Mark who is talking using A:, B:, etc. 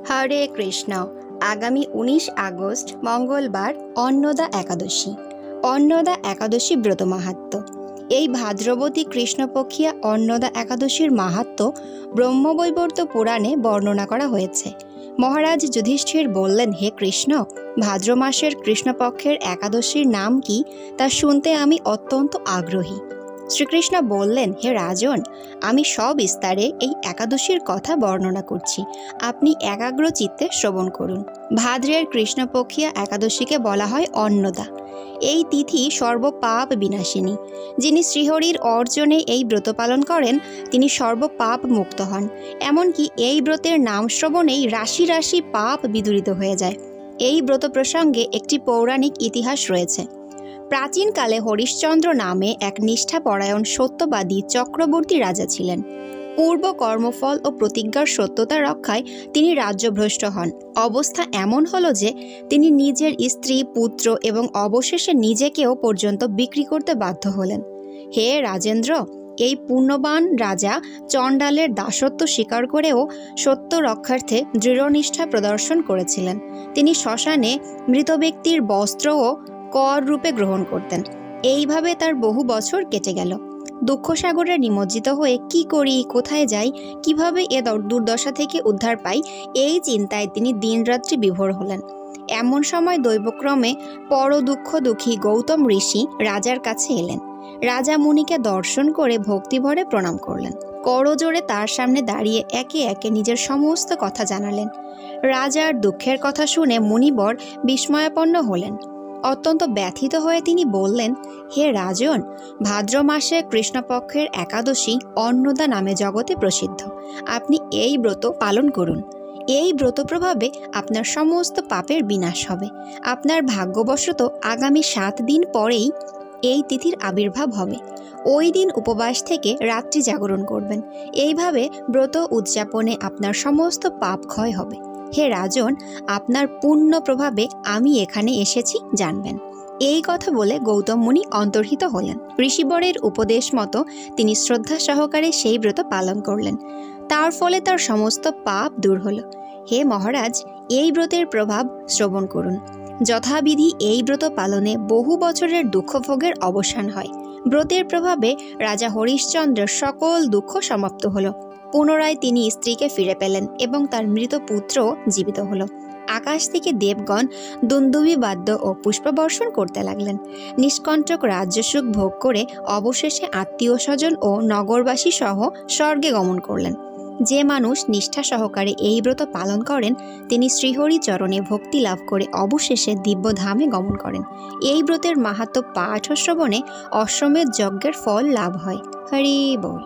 A: হরে কৃষ্ণ। আগামী 19 আগস্ট মঙ্গলবার অন্নদা একাদশী। অন্নদা একাদশী ব্রত মাহাত্ম্য। এই ভাদ্রবতী কৃষ্ণপক্ষিয়া অন্নদা একাদশীর মাহাত্ম্য ব্রহ্মবৈবর্ত পুরাণে বর্ণনা করা হয়েছে। মহারাজ যুধিষ্ঠির বললেন, হে কৃষ্ণ, ভাদ্র মাসের কৃষ্ণপক্ষের একাদশীর নাম কি তা শুনতে আমি অত্যন্ত আগ্রহী। শ্রীকৃষ্ণ বললেন, হে রাজন, আমি সবিস্তারে এই একাদশীর কথা বর্ণনা করছি, আপনি একাগ্র চিত্তে শ্রবণ করুন। ভাদ্রের কৃষ্ণপক্ষিয়া একাদশীকে বলা হয় অন্নদা। এই তিথি সর্বপাপ বিনাশিনী। যিনি শ্রীহরির অর্জনে এই ব্রত পালন করেন তিনি সর্বপাপ মুক্ত হন। এমনকি এই ব্রতের নাম শ্রবণেই রাশি রাশি পাপ বিদূরিত হয়ে যায়। এই ব্রত প্রসঙ্গে একটি পৌরাণিক ইতিহাস রয়েছে। প্রাচীনকালে হরিশ্চন্দ্র নামে এক নিষ্ঠাপরায়ণ সত্যবাদী চক্রবর্তী রাজা ছিলেন। পূর্ব কর্মফল ও প্রতিজ্ঞার সত্যতা রক্ষায় তিনি রাজ্যভ্রষ্ট হন। অবস্থা এমন হলো যে তিনি নিজের স্ত্রী, পুত্র এবং অবশেষে নিজেকেও পর্যন্ত বিক্রি করতে বাধ্য হলেন। হে রাজেন্দ্র, এই পুণ্যবান রাজা চণ্ডালের দাসত্ব স্বীকার করেও সত্য রক্ষার্থে দৃঢ়নিষ্ঠা প্রদর্শন করেছিলেন। তিনি শ্মশানে মৃত ব্যক্তির বস্ত্রও কর রূপে গ্রহণ করতেন। এইভাবে তার বহু বছর কেটে গেল। দুঃখসাগরে নিমজ্জিত হয়ে কি করি, কোথায় যাই, কিভাবে এ দুর্দশা থেকে উদ্ধার পাই, এই চিন্তায় তিনি দিনরাত্রি বিভোর হলেন। এমন সময় দৈবক্রমে দুঃখী গৌতম ঋষি রাজার কাছে এলেন। রাজা মুনিকে দর্শন করে ভক্তিভরে প্রণাম করলেন। করজোড়ে তার সামনে দাঁড়িয়ে একে একে নিজের সমস্ত কথা জানালেন। রাজার দুঃখের কথা শুনে মুনিবর বিস্ময়াপন্ন হলেন। অত্যন্ত ব্যথিত হয়ে তিনি বললেন, হে রাজন, ভাদ্র মাসে কৃষ্ণপক্ষের একাদশী অন্নদা নামে জগতে প্রসিদ্ধ। আপনি এই ব্রত পালন করুন। এই ব্রত প্রভাবে আপনার সমস্ত পাপের বিনাশ হবে। আপনার ভাগ্যবশত আগামী 7 দিন পরেই এই তিথির আবির্ভাব হবে। ওই দিন উপবাস থেকে রাত্রি জাগরণ করবেন। এইভাবে ব্রত উদযাপনে আপনার সমস্ত পাপ ক্ষয় হবে। হে রাজন, আপনার পুণ্য প্রভাবে আমি এখানে এসেছি, জানবেন। এই কথা বলে গৌতম মুনি অন্তর্হিত হলেন। ঋষিবরের উপদেশ মতো তিনি শ্রদ্ধা সহকারে সেই ব্রত পালন করলেন। তার ফলে তার সমস্ত পাপ দূর হল। হে মহারাজ, এই ব্রতের প্রভাব শ্রবণ করুন। যথাবিধি এই ব্রত পালনে বহু বছরের দুঃখভোগের অবসান হয়। ব্রতের প্রভাবে রাজা হরিশ্চন্দ্রের সকল দুঃখ সমাপ্ত হল। পুনরায় তিনি স্ত্রীকে ফিরে পেলেন এবং তার মৃত পুত্রও জীবিত হল। আকাশ থেকে দেবগণ দুন্দুভি বাদ্য ও পুষ্পবর্ষণ করতে লাগলেন। নিষ্কণ্টক রাজ্যসুখ ভোগ করে অবশেষে আত্মীয় স্বজন ও নগরবাসী সহ স্বর্গে গমন করলেন। যে মানুষ নিষ্ঠা সহকারে এই ব্রত পালন করেন তিনি শ্রীহরি চরণে ভক্তি লাভ করে অবশেষে দিব্যধামে গমন করেন। এই ব্রতের মাহাত্ম্য পাঠ ও শ্রবণে অশ্বমেধ যজ্ঞের ফল লাভ হয়। হরি বল।